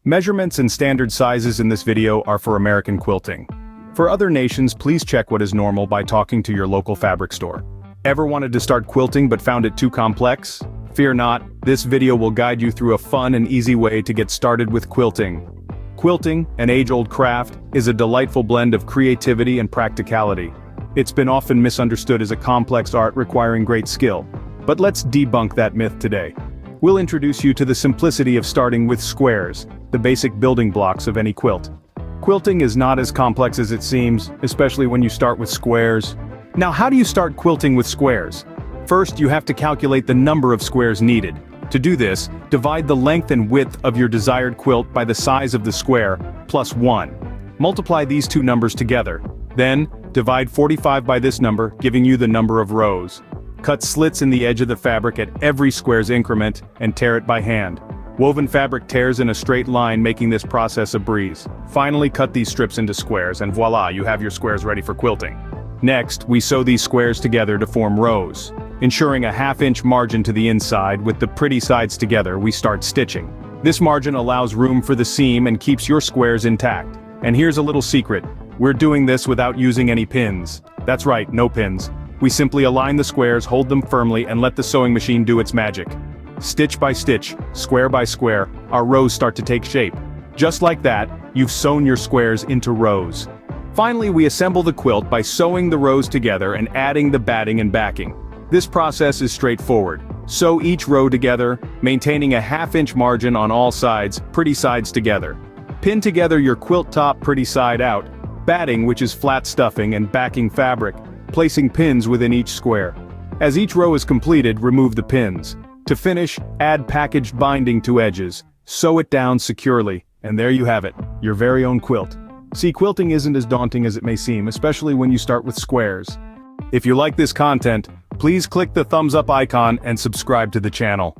Measurements and standard sizes in this video are for American quilting. For other nations, please check what is normal by talking to your local fabric store. Ever wanted to start quilting but found it too complex? Fear not, this video will guide you through a fun and easy way to get started with quilting. Quilting, an age-old craft, is a delightful blend of creativity and practicality. It's been often misunderstood as a complex art requiring great skill. But let's debunk that myth today. We'll introduce you to the simplicity of starting with squares, the basic building blocks of any quilt. Quilting is not as complex as it seems, especially when you start with squares. Now, how do you start quilting with squares? First, you have to calculate the number of squares needed. To do this, divide the length and width of your desired quilt by the size of the square, plus 1. Multiply these two numbers together. Then, divide 45 by this number, giving you the number of rows. Cut slits in the edge of the fabric at every square's increment, and tear it by hand. Woven fabric tears in a straight line, making this process a breeze. Finally, cut these strips into squares, and voila, you have your squares ready for quilting. Next, we sew these squares together to form rows. Ensuring a ½ inch margin to the inside with the pretty sides together, we start stitching. This margin allows room for the seam and keeps your squares intact. And here's a little secret. We're doing this without using any pins. That's right, no pins. We simply align the squares, hold them firmly, and let the sewing machine do its magic. Stitch by stitch, square by square, our rows start to take shape. Just like that, you've sewn your squares into rows. Finally, we assemble the quilt by sewing the rows together and adding the batting and backing. This process is straightforward. Sew each row together, maintaining a ½ inch margin on all sides, pretty sides together. Pin together your quilt top pretty side out, batting, which is flat stuffing, and backing fabric, placing pins within each square. As each row is completed, remove the pins. To finish, add packaged binding to edges, sew it down securely, and there you have it, your very own quilt. See, quilting isn't as daunting as it may seem, especially when you start with squares. If you like this content, please click the thumbs up icon and subscribe to the channel.